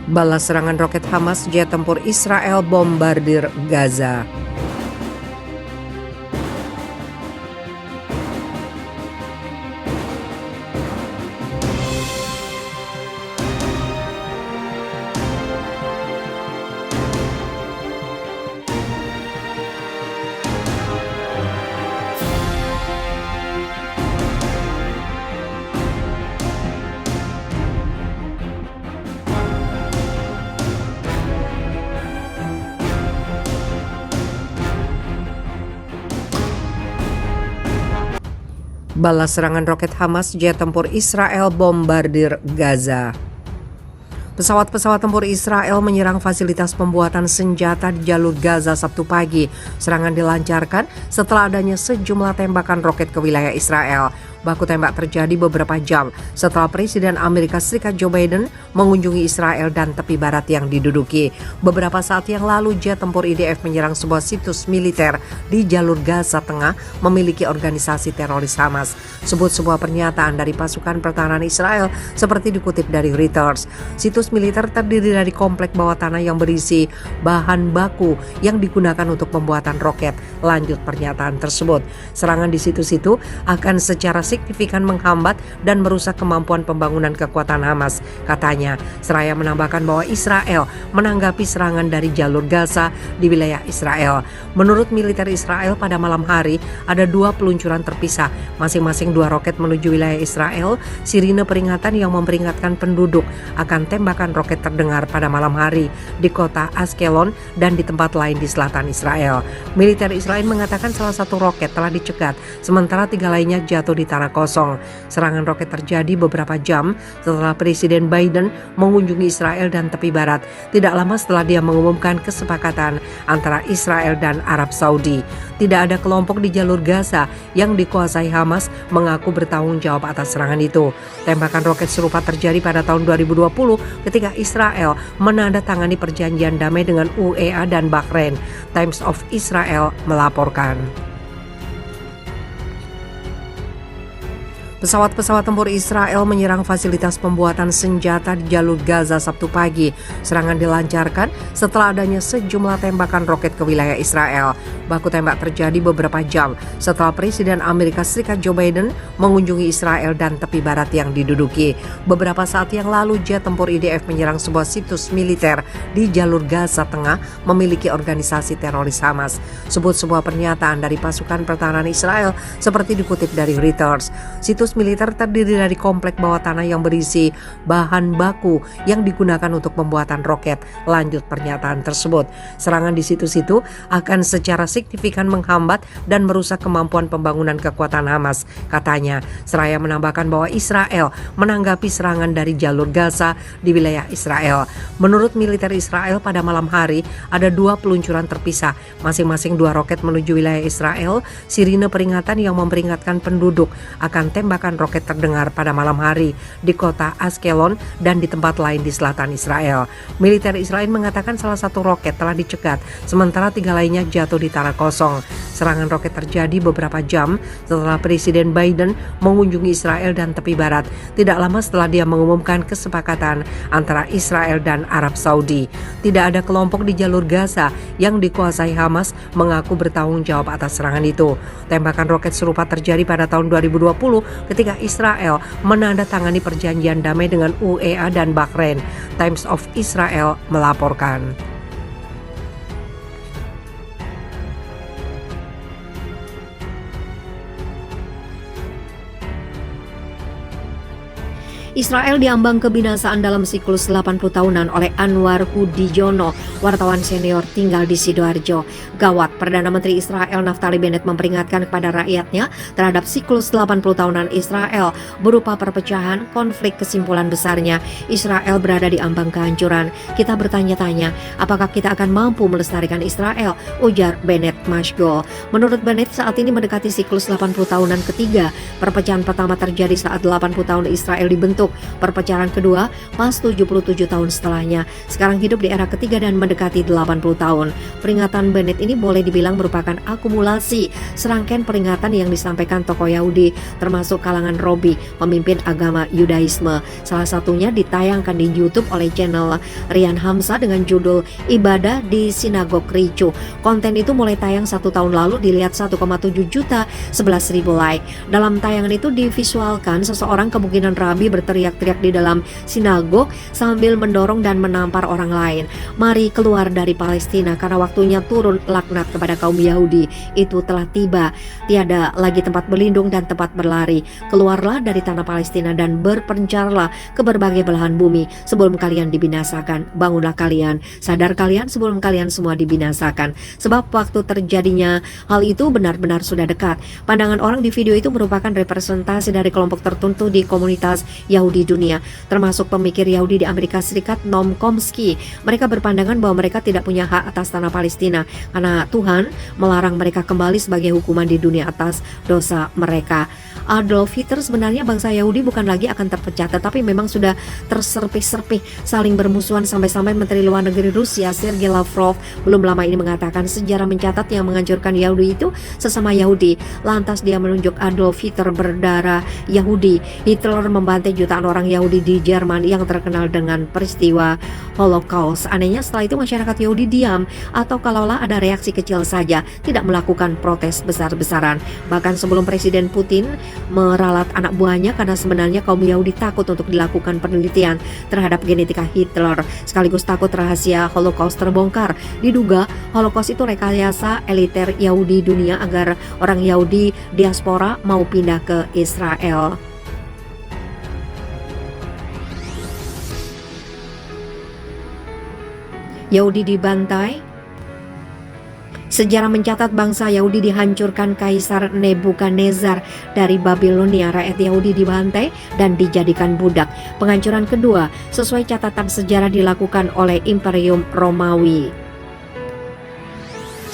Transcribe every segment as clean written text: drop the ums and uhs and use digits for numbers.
Balas serangan roket Hamas, jet tempur Israel bombardir Gaza. Balas serangan roket Hamas, jet tempur Israel bombardir Gaza. Pesawat-pesawat tempur Israel menyerang fasilitas pembuatan senjata di jalur Gaza Sabtu pagi. Serangan dilancarkan setelah adanya sejumlah tembakan roket ke wilayah Israel. Baku tembak terjadi beberapa jam setelah Presiden Amerika Serikat Joe Biden mengunjungi Israel dan tepi barat yang diduduki. Beberapa saat yang lalu, jet tempur IDF menyerang sebuah situs militer di jalur Gaza Tengah memiliki organisasi teroris Hamas. Sebut sebuah pernyataan dari pasukan pertahanan Israel seperti dikutip dari Reuters. Situs militer terdiri dari komplek bawah tanah yang berisi bahan baku yang digunakan untuk pembuatan roket. Lanjut pernyataan tersebut, serangan di situs itu akan secara signifikan menghambat dan merusak kemampuan pembangunan kekuatan Hamas, katanya. Seraya menambahkan bahwa Israel menanggapi serangan dari jalur Gaza di wilayah Israel. Menurut militer Israel, pada malam hari ada 2 peluncuran terpisah, masing-masing 2 roket menuju wilayah Israel. Sirine peringatan yang memperingatkan penduduk akan tembakan roket terdengar pada malam hari di kota Ashkelon dan di tempat lain di selatan Israel. Militer Israel mengatakan salah satu roket telah dicegat, sementara 3 lainnya jatuh di tanah kosong. Serangan roket terjadi beberapa jam setelah Presiden Biden mengunjungi Israel dan tepi barat, tidak lama setelah dia mengumumkan kesepakatan antara Israel dan Arab Saudi. Tidak ada kelompok di jalur Gaza yang dikuasai Hamas mengaku bertanggung jawab atas serangan itu. Tembakan roket serupa terjadi pada tahun 2020 ketika Israel menandatangani perjanjian damai dengan UEA dan Bahrain. Times of Israel melaporkan. Pesawat-pesawat tempur Israel menyerang fasilitas pembuatan senjata di jalur Gaza Sabtu pagi. Serangan dilancarkan setelah adanya sejumlah tembakan roket ke wilayah Israel. Baku tembak terjadi beberapa jam setelah Presiden Amerika Serikat Joe Biden mengunjungi Israel dan tepi barat yang diduduki. Beberapa saat yang lalu, jet tempur IDF menyerang sebuah situs militer di jalur Gaza Tengah memiliki organisasi teroris Hamas. Sebut sebuah pernyataan dari pasukan pertahanan Israel seperti dikutip dari Reuters. Situs militer terdiri dari komplek bawah tanah yang berisi bahan baku yang digunakan untuk pembuatan roket. Lanjut pernyataan tersebut, serangan di situs itu akan secara signifikan menghambat dan merusak kemampuan pembangunan kekuatan Hamas, katanya. Seraya menambahkan bahwa Israel menanggapi serangan dari jalur Gaza di wilayah Israel. Menurut militer Israel, pada malam hari ada 2 peluncuran terpisah, masing-masing 2 roket menuju wilayah Israel. Sirine peringatan yang memperingatkan penduduk akan tembakan roket terdengar pada malam hari di kota Ashkelon dan di tempat lain di selatan Israel. Militer Israel mengatakan salah satu roket telah dicegat, sementara 3 lainnya jatuh di tanah kosong. Serangan roket terjadi beberapa jam setelah Presiden Biden mengunjungi Israel dan tepi barat, tidak lama setelah dia mengumumkan kesepakatan antara Israel dan Arab Saudi. Tidak ada kelompok di jalur Gaza yang dikuasai Hamas mengaku bertanggung jawab atas serangan itu. Tembakan roket serupa terjadi pada tahun 2020 ketika Israel menandatangani perjanjian damai dengan UEA dan Bahrain. Times of Israel melaporkan. Israel diambang kebinasaan dalam siklus 80 tahunan oleh Anwar Hudijono, wartawan senior tinggal di Sidoarjo. Gawat, Perdana Menteri Israel Naftali Bennett memperingatkan kepada rakyatnya terhadap siklus 80 tahunan Israel berupa perpecahan, konflik. Kesimpulan besarnya, Israel berada di ambang kehancuran. Kita bertanya-tanya, apakah kita akan mampu melestarikan Israel? Ujar Bennett Mashgol. Menurut Bennett, saat ini mendekati siklus 80 tahunan ketiga. Perpecahan pertama terjadi saat 80 tahun Israel dibentuk terbentuk. Perpecahan kedua pas 77 tahun setelahnya. Sekarang hidup di era ketiga dan mendekati 80 tahun. Peringatan Bennett ini boleh dibilang merupakan akumulasi serangkaian peringatan yang disampaikan tokoh Yahudi, termasuk kalangan Robi, pemimpin agama Yudaisme. Salah satunya ditayangkan di YouTube oleh channel Rian Hamzah dengan judul Ibadah di Sinagog Ricuh. Konten itu mulai tayang 1 tahun lalu, dilihat 1,7 juta 11.000 like. Dalam tayangan itu divisualkan seseorang, kemungkinan rabi, berteriak-teriak di dalam sinagog sambil mendorong dan menampar orang lain. Mari keluar dari Palestina karena waktunya turun laknat kepada kaum Yahudi. Itu telah tiba. Tiada lagi tempat berlindung dan tempat berlari. Keluarlah dari tanah Palestina dan berpencarlah ke berbagai belahan bumi sebelum kalian dibinasakan. Bangunlah kalian, sadar kalian sebelum kalian semua dibinasakan. Sebab waktu terjadinya hal itu benar-benar sudah dekat. Pandangan orang di video itu merupakan representasi dari kelompok tertentu di komunitas Yahudi dunia, termasuk pemikir Yahudi di Amerika Serikat, Noam Chomsky. Mereka berpandangan bahwa mereka tidak punya hak atas tanah Palestina karena Tuhan melarang mereka kembali sebagai hukuman di dunia atas dosa mereka. Adolf Hitler, sebenarnya bangsa Yahudi bukan lagi akan terpecah, tetapi memang sudah terserpih-serpih, saling bermusuhan sampai-sampai Menteri Luar Negeri Rusia Sergei Lavrov belum lama ini mengatakan sejarah mencatat yang menghancurkan Yahudi itu sesama Yahudi. Lantas dia menunjuk Adolf Hitler berdarah Yahudi. Hitler membantai jutaan orang Yahudi di Jerman yang terkenal dengan peristiwa Holocaust. Anehnya setelah itu masyarakat Yahudi diam, atau kalaulah ada reaksi kecil saja, tidak melakukan protes besar-besaran. Bahkan sebelum Presiden Putin meralat anak buahnya karena sebenarnya kaum Yahudi takut untuk dilakukan penelitian terhadap genetika Hitler, sekaligus takut rahasia Holocaust terbongkar. Diduga Holocaust itu rekayasa eliter Yahudi dunia agar orang Yahudi diaspora mau pindah ke Israel. Yahudi dibantai. Sejarah mencatat bangsa Yahudi dihancurkan Kaisar Nebukadnezar dari Babilonia. Rakyat Yahudi dibantai dan dijadikan budak. Penghancuran kedua sesuai catatan sejarah dilakukan oleh Imperium Romawi.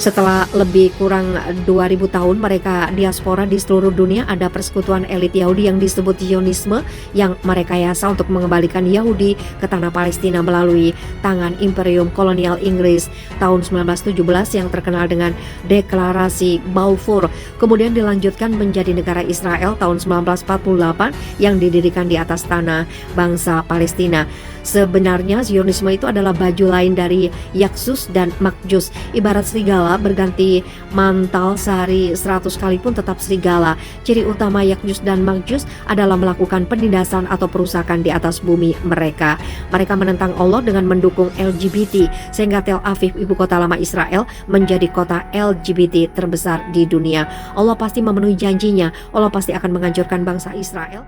Setelah lebih kurang 2000 tahun mereka diaspora di seluruh dunia, ada persekutuan elit Yahudi yang disebut Zionisme yang merekayasa untuk mengembalikan Yahudi ke tanah Palestina melalui tangan Imperium Kolonial Inggris tahun 1917 yang terkenal dengan Deklarasi Balfour. Kemudian dilanjutkan menjadi negara Israel tahun 1948 yang didirikan di atas tanah bangsa Palestina. Sebenarnya Zionisme itu adalah baju lain dari Yaksus dan Makjus. Ibarat serigala berganti mantal sehari 100 kali pun tetap serigala. Ciri utama Yakjus dan Makjus adalah melakukan penindasan atau perusakan di atas bumi mereka. Mereka menentang Allah dengan mendukung LGBT, sehingga Tel Aviv, ibu kota lama Israel, menjadi kota LGBT terbesar di dunia. Allah pasti memenuhi janjinya. Allah pasti akan menghancurkan bangsa Israel.